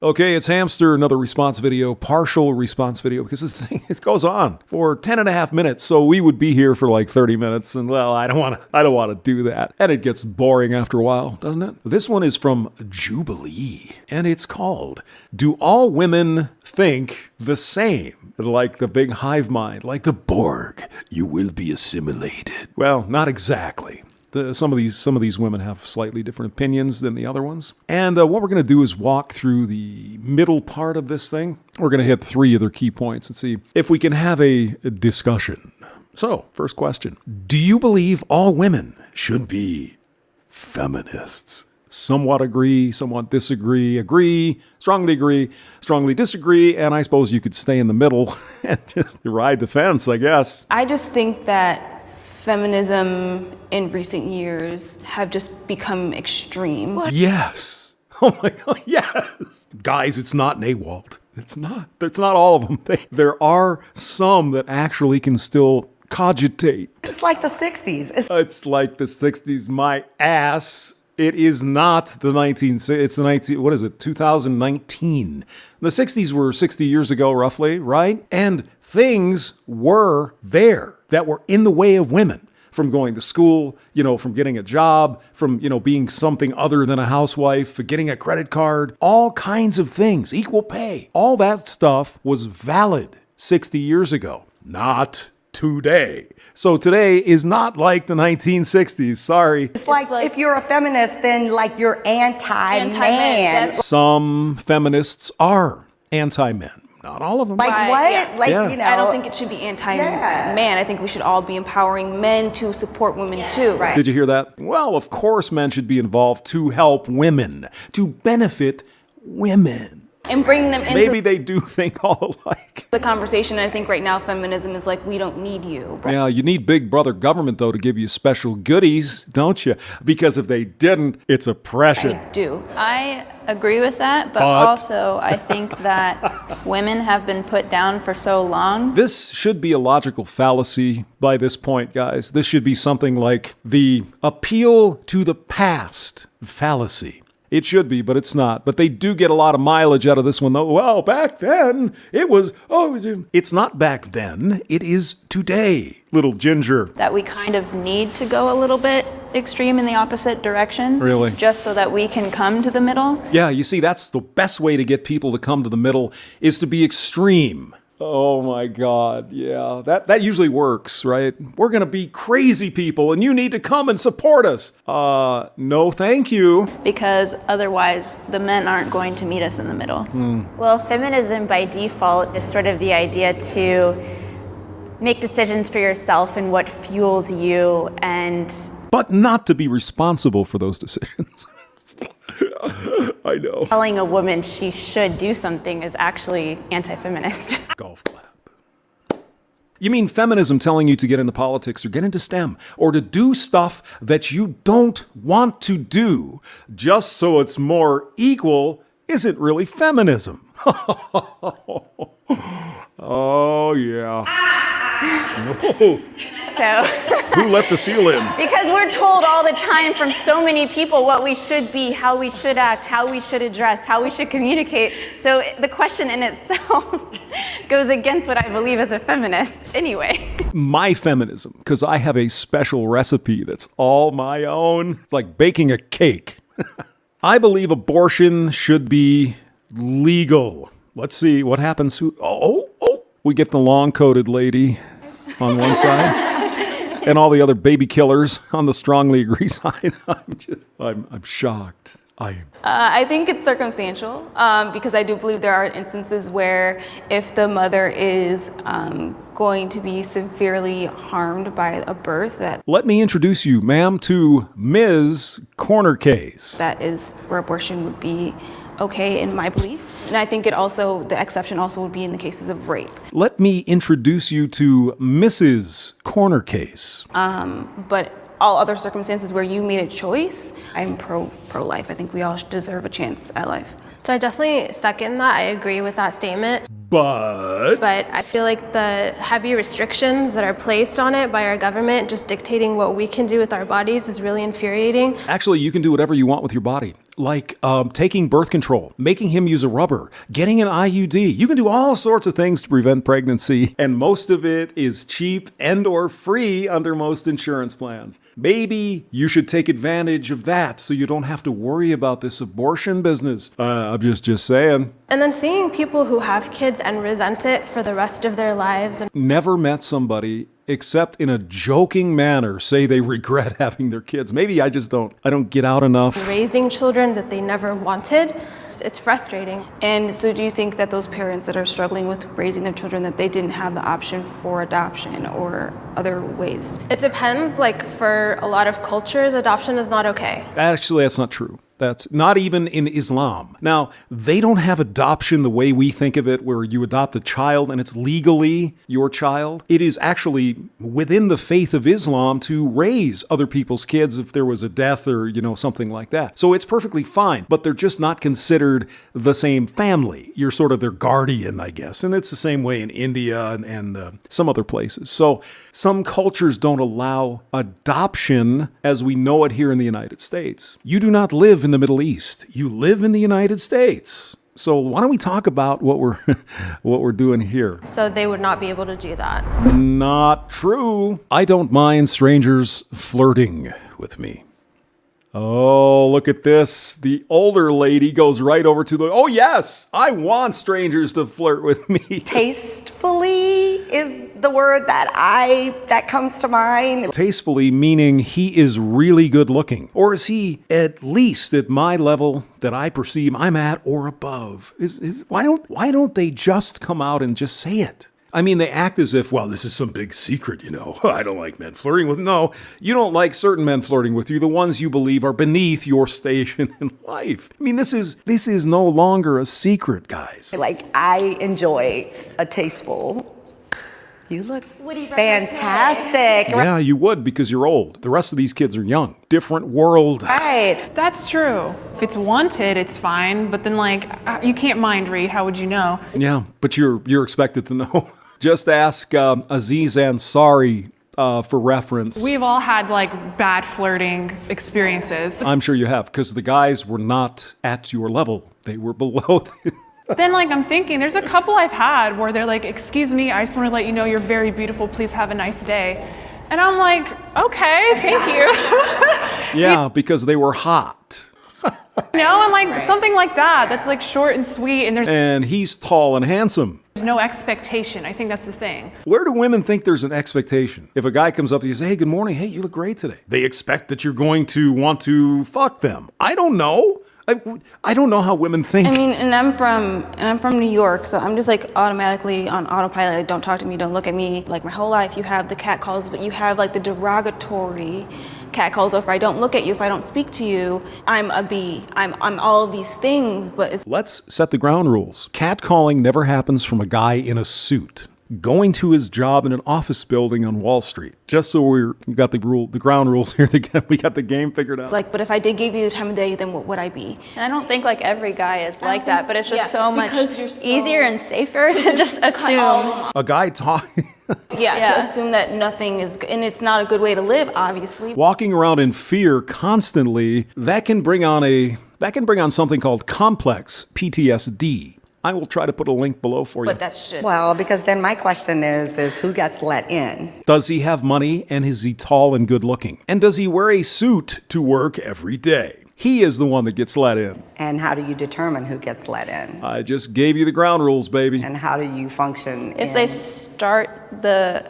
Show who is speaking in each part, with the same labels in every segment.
Speaker 1: Okay, it's Hamster, another response video, partial response video, because this thing, it goes on for 10 and a half minutes, so we would be here for like 30 minutes, and well, I don't want to do that. And it gets boring after a while, doesn't it? This one is from Jubilee, and it's called, Do All Women Think the Same? Like the big hive mind, like the Borg, you will be assimilated. Well, not exactly. Some of these women have slightly different opinions than the other ones. And what we're going to do is walk through the middle part of this thing. We're going to hit 3 of their key points and see if we can have a discussion. So, first question. Do you believe all women should be feminists? Somewhat agree, somewhat disagree, strongly disagree, and I suppose you could stay in the middle and just ride the fence, I guess.
Speaker 2: I just think that feminism in recent years have just become extreme.
Speaker 1: What? Yes. Oh my God, yes. Guys, it's not NAWALT. It's not. It's not all of them. There are some that actually can still cogitate.
Speaker 3: It's like the 60s.
Speaker 1: It's like the 60s, my ass. It is not the 2019. The 60s were 60 years ago, roughly, right? And things were there that were in the way of women. From going to school, from getting a job, from, being something other than a housewife, for getting a credit card, all kinds of things, equal pay. All that stuff was valid 60 years ago, not today. So today is not like the 1960s, sorry.
Speaker 3: It's like if you're a feminist, then like you're anti-man.
Speaker 1: Some feminists are anti-men. Not all of them.
Speaker 3: Like
Speaker 2: right,
Speaker 3: what?
Speaker 2: Yeah.
Speaker 3: Like,
Speaker 2: I don't think it should be anti-man. I think we should all be empowering men to support women too.
Speaker 3: Right.
Speaker 1: Did you hear that? Well, of course men should be involved to help women, to benefit women.
Speaker 2: And bringing them into
Speaker 1: Maybe they do think all alike.
Speaker 2: The conversation. I think right now feminism is like, we don't need you.
Speaker 1: Right? Yeah, you need big brother government, though, to give you special goodies, don't you? Because if they didn't, it's oppression.
Speaker 2: I do.
Speaker 4: I agree with that, but also I think that women have been put down for so long.
Speaker 1: This should be a logical fallacy by this point, guys. This should be something like the appeal to the past fallacy. It should be, but it's not. But they do get a lot of mileage out of this one, though. Well, back then, it was... it's not back then. It is today, little ginger.
Speaker 4: That we kind of need to go a little bit extreme in the opposite direction.
Speaker 1: Really?
Speaker 4: Just so that we can come to the middle.
Speaker 1: Yeah, you see, that's the best way to get people to come to the middle, is to be extreme. Oh my God, yeah. That usually works, right? We're gonna be crazy people and you need to come and support us. No thank you.
Speaker 4: Because otherwise the men aren't going to meet us in the middle.
Speaker 5: Well, feminism by default is sort of the idea to make decisions for yourself and what fuels you
Speaker 1: But not to be responsible for those decisions. I know.
Speaker 5: Telling a woman she should do something is actually anti-feminist.
Speaker 1: Golf clap. You mean feminism telling you to get into politics or get into STEM or to do stuff that you don't want to do just so it's more equal isn't really feminism. Oh, yeah. No.
Speaker 5: So,
Speaker 1: who let the seal in?
Speaker 5: Because we're told all the time from so many people what we should be, how we should act, how we should address, how we should communicate. So the question in itself goes against what I believe as a feminist anyway.
Speaker 1: My feminism, because I have a special recipe that's all my own. It's like baking a cake. I believe abortion should be legal. Let's see what happens. We get the long-coated lady on one side. And all the other baby killers on the strongly agree side. I'm shocked.
Speaker 2: I think it's circumstantial because I do believe there are instances where if the mother is going to be severely harmed by a birth,
Speaker 1: Let me introduce you, ma'am, to Ms. Corner Case.
Speaker 2: That is where abortion would be okay in my belief. And I think the exception also would be in the cases of rape.
Speaker 1: Let me introduce you to Mrs. Corner Case.
Speaker 2: But all other circumstances where you made a choice, I'm pro-life. I think we all deserve a chance at life.
Speaker 6: So I definitely second that. I agree with that statement.
Speaker 1: But
Speaker 6: I feel like the heavy restrictions that are placed on it by our government, just dictating what we can do with our bodies, is really infuriating.
Speaker 1: Actually, you can do whatever you want with your body. like taking birth control, making him use a rubber, getting an IUD. You can do all sorts of things to prevent pregnancy, and most of it is cheap and or free under most insurance plans. Maybe you should take advantage of that so you don't have to worry about this abortion business. I'm just saying.
Speaker 6: And then seeing people who have kids and resent it for the rest of their lives. And
Speaker 1: Never met somebody except in a joking manner say they regret having their kids. Maybe I don't get out enough.
Speaker 6: raising children that they never wanted. It's frustrating.
Speaker 2: And so do you think that those parents that are struggling with raising their children, that they didn't have the option for adoption or other ways?
Speaker 6: It depends. Like for a lot of cultures, adoption is not okay.
Speaker 1: Actually, that's not true. That's not even in Islam. Now, they don't have adoption the way we think of it, where you adopt a child and it's legally your child. It is actually within the faith of Islam to raise other people's kids if there was a death or, something like that. So it's perfectly fine, but they're just not considered the same family. You're sort of their guardian, I guess. And it's the same way in India and some other places. So some cultures don't allow adoption as we know it here in the United States. You do not live in the Middle East. You live in the United States. So why don't we talk about what we're doing here?
Speaker 6: So they would not be able to do that.
Speaker 1: Not true. I don't mind strangers flirting with me. Oh, look at this. The older lady goes right over to oh yes, I want strangers to flirt with me.
Speaker 3: Tastefully is the word that comes to mind.
Speaker 1: Tastefully meaning he is really good looking. Or is he at least at my level that I perceive I'm at or above? Why don't they just come out and just say it? I mean, they act as if, well, this is some big secret, I don't like men flirting with. No, you don't like certain men flirting with you, the ones you believe are beneath your station in life. I mean, this is no longer a secret, guys.
Speaker 3: Like, I enjoy a tasteful. You look fantastic.
Speaker 1: Yeah, you would because you're old. The rest of these kids are young. Different world.
Speaker 3: Right.
Speaker 7: That's true. If it's wanted, it's fine. But then, you can't mind read. How would you know?
Speaker 1: Yeah, but you're expected to know. Just ask Aziz Ansari for reference.
Speaker 7: We've all had bad flirting experiences.
Speaker 1: I'm sure you have, because the guys were not at your level. They were below.
Speaker 7: Then I'm thinking, there's a couple I've had where they're like, excuse me, I just want to let you know you're very beautiful. Please have a nice day. And I'm like, okay, thank you.
Speaker 1: Yeah, because they were hot.
Speaker 7: And something like that. That's short and sweet.
Speaker 1: And he's tall and handsome.
Speaker 7: There's no expectation. I think that's the thing.
Speaker 1: Where do women think there's an expectation? If a guy comes up to you and says, hey, good morning. Hey, you look great today. They expect that you're going to want to fuck them. I don't know. I don't know how women think.
Speaker 2: I mean, and I'm from New York, so I'm just automatically on autopilot. Don't talk to me, don't look at me. My whole life, you have the catcalls, but you have the derogatory catcalls. So if I don't look at you, if I don't speak to you, I'm a B. I'm all of these things, but
Speaker 1: Let's set the ground rules. Catcalling never happens from a guy in a suit going to his job in an office building on Wall Street. Just so we got the ground rules here. We got the game figured out.
Speaker 2: It's but if I did give you the time of day, then what would I be?
Speaker 4: And I don't think every guy is like that, but it's just so much
Speaker 2: because you're so
Speaker 4: easier and safer to just assume.
Speaker 1: A guy talking.
Speaker 2: To assume that nothing is, and it's not a good way to live, obviously.
Speaker 1: Walking around in fear constantly, that can bring on something called complex PTSD. I will try to put a link below for you.
Speaker 2: But that's just...
Speaker 3: Well, because then my question is who gets let in?
Speaker 1: Does he have money, and is he tall and good looking? And does he wear a suit to work every day? He is the one that gets let in.
Speaker 3: And how do you determine who gets let in?
Speaker 1: I just gave you the ground rules, baby.
Speaker 3: And how do you function
Speaker 4: If they start the,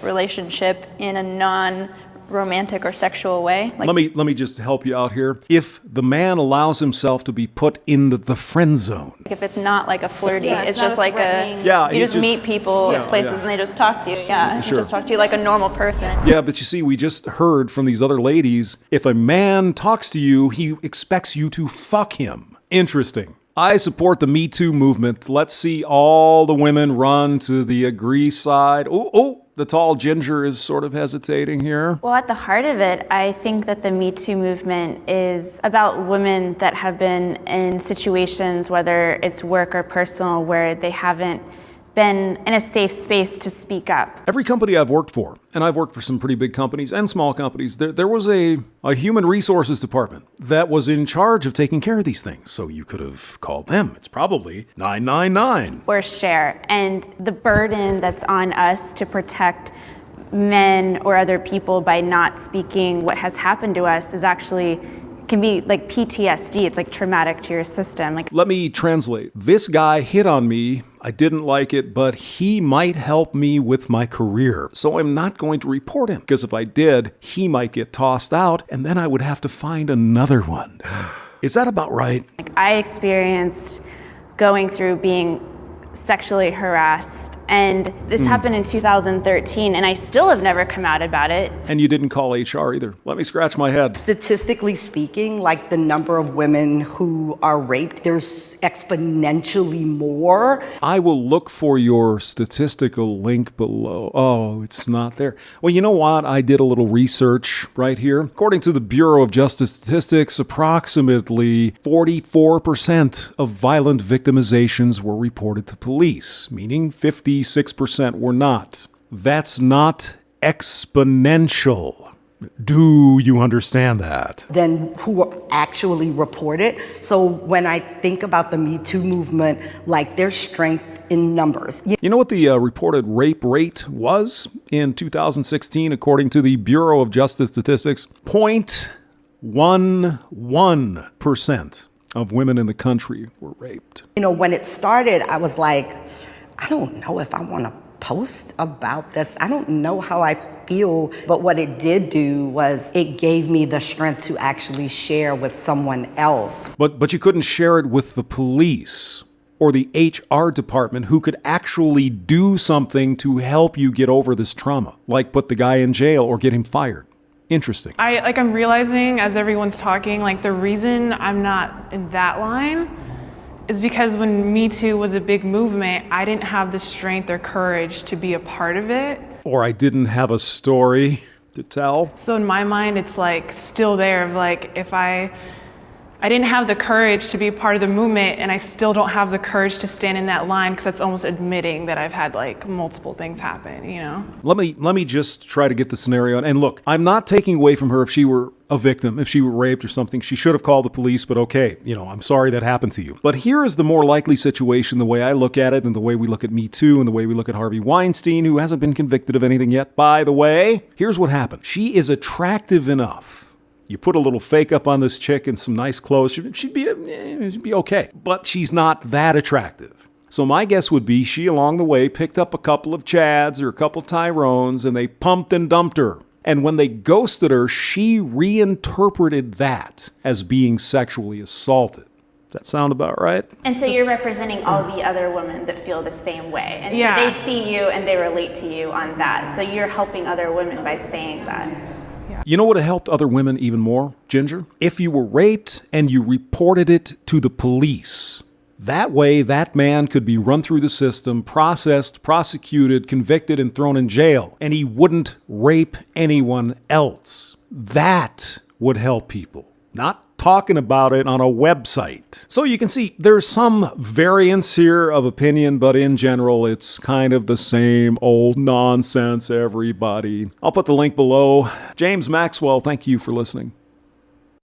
Speaker 4: relationship in a non-romantic or sexual way.
Speaker 1: Let me just help you out here. If the man allows himself to be put into the friend zone.
Speaker 4: If it's not a flirty, it's
Speaker 2: not
Speaker 4: just you just meet people at places and they just talk to you. Yeah,
Speaker 1: Sure.
Speaker 4: just talk to you like a normal person.
Speaker 1: Yeah, but you see, we just heard from these other ladies, if a man talks to you, he expects you to fuck him. Interesting. I support the Me Too movement. Let's see all the women run to the agree side. Oh, the tall ginger is sort of hesitating here.
Speaker 5: Well, at the heart of it, I think that the Me Too movement is about women that have been in situations, whether it's work or personal, where they haven't been in a safe space to speak up.
Speaker 1: Every company I've worked for, and I've worked for some pretty big companies and small companies, there was a human resources department that was in charge of taking care of these things. So you could have called them. It's probably 999.
Speaker 5: Or share. And the burden that's on us to protect men or other people by not speaking what has happened to us is actually can be like PTSD. It's like traumatic to your system. Like,
Speaker 1: let me translate. This guy hit on me. I didn't like it, but he might help me with my career. So I'm not going to report him, because if I did, he might get tossed out, and then I would have to find another one. Is that about right?
Speaker 5: I experienced going through being sexually harassed, and this happened in 2013, and I still have never come out about it.
Speaker 1: And you didn't call HR either. Let me scratch my head.
Speaker 3: Statistically speaking, like the number of women who are raped, there's exponentially more.
Speaker 1: I will look for your statistical link below. Oh, it's not there. Well, you know what? I did a little research right here. According to the Bureau of Justice Statistics, approximately 44% of violent victimizations were reported to police, meaning 56% were not. That's not exponential. Do you understand that?
Speaker 3: Than who actually report it. So when I think about the Me Too movement, like there's strength in numbers.
Speaker 1: You know what the reported rape rate was in 2016, according to the Bureau of Justice Statistics? 0.11% of women in the country were raped.
Speaker 3: You know, when it started, I was like, I don't know if I want to post about this. I don't know how I feel. But what it did do was it gave me the strength to actually share with someone else.
Speaker 1: But you couldn't share it with the police or the HR department, who could actually do something to help you get over this trauma, like put the guy in jail or get him fired. Interesting.
Speaker 7: I'm realizing as everyone's talking, like the reason I'm not in that line is because when Me Too was a big movement, I didn't have the strength or courage to be a part of it.
Speaker 1: Or I didn't have a story to tell.
Speaker 7: So in my mind, it's like still there of like, if I didn't have the courage to be part of the movement, and I still don't have the courage to stand in that line, because that's almost admitting that I've had like multiple things happen, you know?
Speaker 1: Let me just try to get the scenario. And look, I'm not taking away from her if she were a victim, if she were raped or something. She should have called the police, but okay, I'm sorry that happened to you. But here is the more likely situation, the way I look at it, and the way we look at Me Too, and the way we look at Harvey Weinstein, who hasn't been convicted of anything yet, by the way. Here's what happened. She is attractive enough. You put a little fake up on this chick and some nice clothes, she'd be okay. But she's not that attractive. So my guess would be she, along the way, picked up a couple of Chads or a couple of Tyrones, and they pumped and dumped her. And when they ghosted her, she reinterpreted that as being sexually assaulted. Does that sound about right?
Speaker 5: And so you're representing all the other women that feel the same way. And
Speaker 7: Yeah.
Speaker 5: so they see you and they relate to you on that. So you're helping other women by saying that.
Speaker 1: You know what would have helped other women even more, Ginger? If you were raped and you reported it to the police. That way, that man could be run through the system, processed, prosecuted, convicted, and thrown in jail. And he wouldn't rape anyone else. That would help people. Not talking about it on a website. So you can see there's some variance here of opinion, but in general, it's kind of the same old nonsense, everybody. I'll put the link below. James Maxwell, thank you for listening.